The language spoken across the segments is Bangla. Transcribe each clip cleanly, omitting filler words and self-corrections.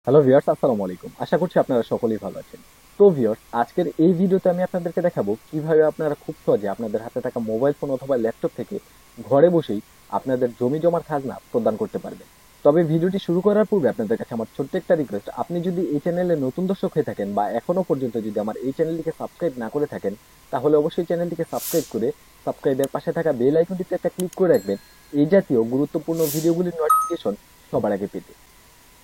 হ্যালো ভিউয়ার্স, আসসালামু আলাইকুম। আশা করছি আপনারা সকলেই ভালো আছেন। তো ভিউয়ার্স, আজকের এই ভিডিওতে আমি আপনাদেরকে দেখাবো কিভাবে আপনারা খুব সহজে আপনাদের হাতে থাকা মোবাইল ফোন অথবা ল্যাপটপ থেকে ঘরে বসেই আপনাদের জমি জমার খাজনা প্রদান করতে পারবেন। তবে ভিডিওটি শুরু করার পূর্বে আপনাদের কাছে আমার ছোট্ট একটা রিকোয়েস্ট, আপনি যদি এই চ্যানেলে নতুন দর্শক হয়ে থাকেন বা এখনো পর্যন্ত যদি আমার এই চ্যানেলটিকে সাবস্ক্রাইব না করে থাকেন, তাহলে অবশ্যই চ্যানেলটিকে সাবস্ক্রাইব করে সাবস্ক্রাইবের পাশে থাকা বেল আইকনটিতে একটা ক্লিক করে রাখবেন এই জাতীয় গুরুত্বপূর্ণ ভিডিওগুলির নোটিফিকেশন সবার আগে পেতে।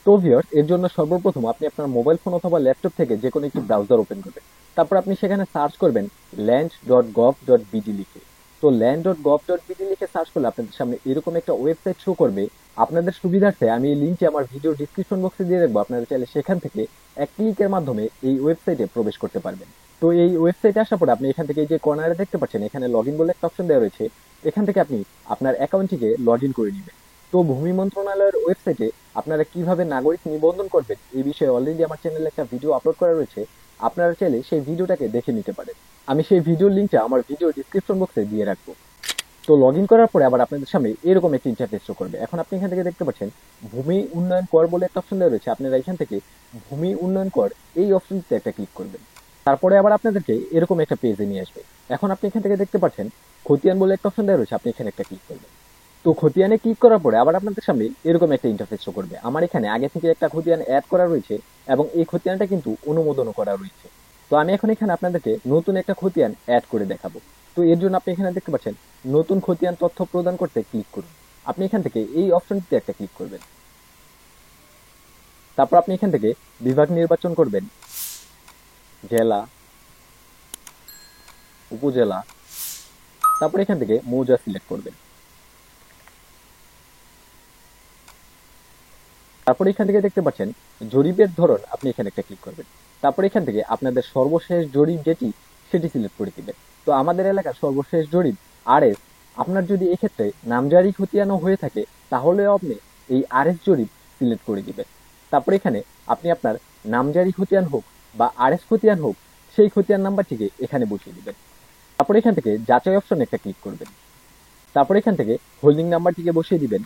তো ভিউয়ার্স, এর জন্য সর্বপ্রথম আপনি আপনার মোবাইল ফোন অথবা ল্যাপটপ থেকে যে কোনো একটি ব্রাউজার ওপেন করবেন। তারপর আপনি সেখানে সার্চ করবেন land.gov.bd লিখে। তো land.gov.bd লিখে সার্চ করলে আপনাদের সামনে এরকম একটা ওয়েবসাইট শো করবে। আপনাদের সুবিধার্থে আমি এই লিঙ্কটি আমার ভিডিও ডিসক্রিপশন বক্সে দিয়ে রাখবো, আপনারা চাইলে সেখান থেকে এক ক্লিকের মাধ্যমে এই ওয়েবসাইটে প্রবেশ করতে পারবেন। তো এই ওয়েবসাইটে আসার পর আপনি এখান থেকে এই যে কর্নারে দেখতে পাচ্ছেন, এখানে লগ ইন বলে একটা অপশন দেওয়া রয়েছে। এখান থেকে আপনি আপনার অ্যাকাউন্টটিকে লগ ইন করে নেবেন। তো ভূমি মন্ত্রণালয়ের ওয়েবসাইটে আপনারা কিভাবে নাগরিক নিবন্ধন করবেন এই বিষয়ে অলরেডি আমার চ্যানেলে একটা ভিডিও আপলোড করা রয়েছে। আপনারা চাইলে সেই ভিডিওটাকে দেখে নিতে পারেন। আমি সেই ভিডিওর লিঙ্কটা আমার ভিডিও ডিসক্রিপশন বক্সে দিয়ে রাখবো। তো লগ ইন করার পরে আবার আপনাদের সামনে এরকম একটা ইন্টারফেস শো করবে। এখন আপনি এখান থেকে দেখতে পাচ্ছেন ভূমি উন্নয়ন কর বলে একটা অপশন দেওয়া রয়েছে। আপনারা এখান থেকে ভূমি উন্নয়ন কর এই অপশনটিতে একটা ক্লিক করবেন। তারপরে আবার আপনাদেরকে এরকম একটা পেজে নিয়ে আসবে। এখন আপনি এখান থেকে দেখতে পাচ্ছেন খতিয়ান বলে একটা অপশন দেওয়া রয়েছে, আপনি এখানে একটা ক্লিক করবেন। তো খতিয়ানে ক্লিক করার পরে আবার আপনাদের সামনে এরকম একটা ইন্টারফেস শো করবে। আমার এখানে আগে থেকে একটা খতিয়ান অ্যাড করা রয়েছে এবং এই খতিয়ানটা কিন্তু অনুমোদনও করা রয়েছে। তো আমি এখন এখানে আপনাদেরকে নতুন একটা খতিয়ান অ্যাড করে দেখাবো। তো এর জন্য আপনি এখানে দেখতে পাচ্ছেন নতুন খতিয়ান তথ্য প্রদান করতে ক্লিক করুন। আপনি এখান থেকে এই অপশনটিতে একটা ক্লিক করবেন। তারপর আপনি এখান থেকে বিভাগ নির্বাচন করবেন, জেলা, উপজেলা, তারপর এখান থেকে মৌজা সিলেক্ট করবেন। তারপর এখান থেকে দেখতে পাচ্ছেন জরিপের ধরন, আপনি এখানে একটা ক্লিক করবেন। তারপর এখান থেকে আপনাদের সর্বশেষ জরিপ যেটি সেটি সিলেক্ট করে দিবেন। তো আমাদের এলাকার সর্বশেষ জরিপ RS। আপনার যদি এক্ষেত্রে নামজারি খতিয়ানও হয়ে থাকে তাহলেও আপনি এই RS জরিপ সিলেক্ট করে দিবেন। তারপর এখানে আপনি আপনার নামজারি খতিয়ান হোক বা RS খতিয়ান হোক, সেই খতিয়ান নাম্বারটিকে এখানে বসিয়ে দিবেন। তারপর এখান থেকে যাচাই অপশনে একটা ক্লিক করবেন। তারপর এখান থেকে হোল্ডিং নাম্বারটিকে বসিয়ে দিবেন।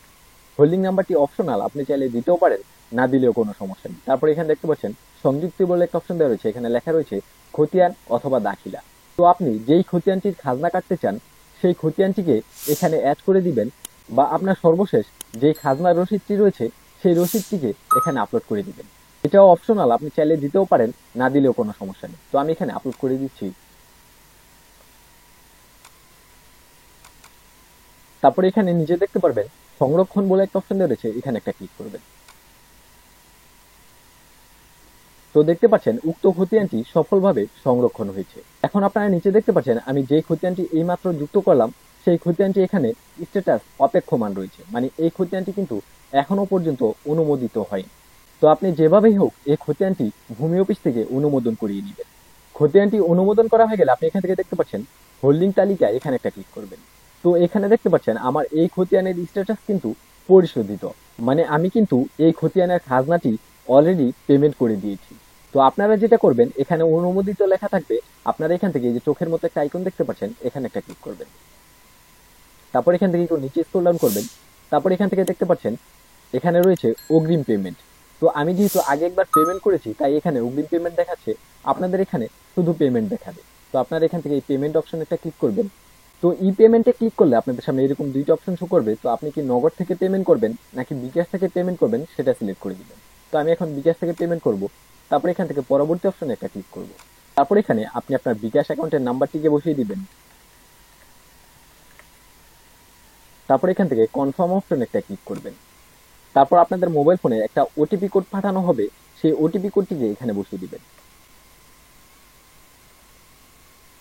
হোল্ডিং নাম্বারটি অপশনাল, আপনি চাইলে দিতেও পারেন, না দিলেও কোনো সমস্যা নেই। তারপর এখানে দেখতে পাচ্ছেন সংযুক্তি বলে একটা অপশন দেওয়া রয়েছে, এখানে লেখা রয়েছে খতিয়ান অথবা দাখিলা। তো আপনি যেই খতিয়ানটির খাজনা কাটতে চান সেই খতিয়ানটিকে এখানে অ্যাড করে দিবেন, বা আপনার সর্বশেষ যেই খাজনার রসিদটি রয়েছে সেই রসিদটিকে এখানে আপলোড করে দিবেন। এটাও অপশনাল, আপনি চাইলে দিতেও পারেন, না দিলেও কোনো সমস্যা নেই। তো আমি এখানে আপলোড করে দিচ্ছি। তারপরে এখানে নিচে দেখতে পারবেন সংরক্ষণ বলে একটা অপশন দেওয়া রয়েছে, এখানে একটা ক্লিক করবেন। তো দেখতে পাচ্ছেন উক্ত খতিয়ানটি সফলভাবে সংরক্ষণ হয়েছে। এখন আপনারা নিচে দেখতে পাচ্ছেন আমি যে খতিয়ানটি এইমাত্র যুক্ত করলাম সেই খতিয়ানটি এখানে স্ট্যাটাস অপেক্ষমান রয়েছে, মানে এই খতিয়ানটি কিন্তু এখনো পর্যন্ত অনুমোদিত হয়নি। তো আপনি যেভাবেই হোক এই খতিয়ানটি ভূমি অফিস থেকে অনুমোদন করিয়ে নেবেন। খতিয়ানটি অনুমোদন করা হয়ে গেলে আপনি এখান থেকে দেখতে পাচ্ছেন হোল্ডিং তালিকা, এখানে একটা ক্লিক করবেন। তো এখানে দেখতে পাচ্ছেন আমার এই খতিয়ানের স্ট্যাটাস কিন্তু পরিশোধিত, মানে আমি কিন্তু এই খতিয়ানের খাজনাটি অলরেডি পেমেন্ট করে দিয়েছি। তো আপনারা যেটা করবেন, এখানে অনুমোদিত লেখা থাকবে, আপনারা এখান থেকে এই যে চোখের মতো একটা আইকন দেখতে পাচ্ছেন, এখানে একটা ক্লিক করবেন। তারপর এখান থেকে একটু নিচে স্ক্রল ডাউন করবেন। তারপর এখান থেকে দেখতে পাচ্ছেন এখানে রয়েছে অগ্রিম পেমেন্ট। তো আমি যেহেতু আগে একবার পেমেন্ট করেছি তাই এখানে অগ্রিম পেমেন্ট দেখাচ্ছে, আপনাদের এখানে শুধু পেমেন্ট দেখাবে। তো আপনারা এখান থেকে এই পেমেন্ট অপশন একটা ক্লিক করবেন। তো ই পেমেন্টে ক্লিক করলে আপনাদের সামনে এরকম দুইটা অপশন শো করবে। তো আপনি কি নগদ থেকে পেমেন্ট করবেন নাকি বিকাশ থেকে পেমেন্ট করবেন সেটা সিলেক্ট করে দিবেন। তো আমি এখন বিকাশ থেকে পেমেন্ট করব। তারপর এখান থেকে পরবর্তী অপশনে একটা ক্লিক করব। তারপর এখানে আপনি আপনার বিকাশ অ্যাকাউন্টের নাম্বারটিকে বসিয়ে দিবেন। তারপর এখান থেকে কনফার্ম অপশনে একটা ক্লিক করবেন। তারপর আপনাদের মোবাইল ফোনে একটা ওটিপি কোড পাঠানো হবে, সেই ওটিপি কোডটিকে এখানে বসিয়ে দিবেন।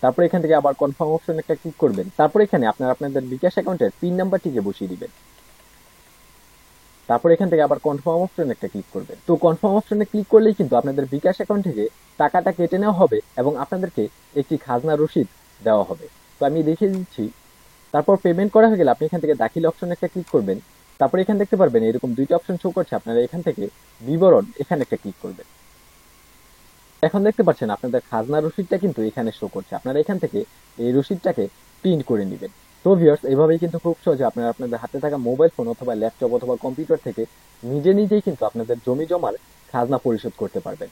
তারপর এখান থেকে আবার কনফার্ম অপশন একটা ক্লিক করবেন। তারপর এখানে আপনাদের বিকাশ অ্যাকাউন্টের পিন নাম্বারটিকে বসিয়ে দিবেন। তারপর এখান থেকে আবার কনফার্ম অপশন একটা ক্লিক করবেন। তো কনফার্ম অপশনে ক্লিক করলেই কিন্তু আপনাদের বিকাশ অ্যাকাউন্ট থেকে টাকাটা কেটে নেওয়া হবে এবং আপনাদেরকে একটি খাজনা রসিদ দেওয়া হবে। তো আমি দেখিয়ে দিচ্ছি। তারপর পেমেন্ট করা হয়ে গেলে আপনি এখান থেকে দাখিল অপশন একটা ক্লিক করবেন। তারপর এখানে দেখতে পারবেন এরকম দুইটা অপশন শো করছে, আপনারা এখান থেকে বিবরণ এখানে একটা ক্লিক করবেন। এখন দেখতে পাচ্ছেন আপনাদের খাজনা রসিদটা কিন্তু এখানে শো করছে, আপনারা এখান থেকে এই রসিদটাকে প্রিন্ট করে নেবেন। তো ভিউয়ার্স, এইভাবেই কিন্তু খুব সহজে আপনারা আপনাদের হাতে থাকা মোবাইল ফোন অথবা ল্যাপটপ অথবা কম্পিউটার থেকে নিজে নিজেই কিন্তু আপনাদের জমি জমার খাজনা পরিশোধ করতে পারবেন।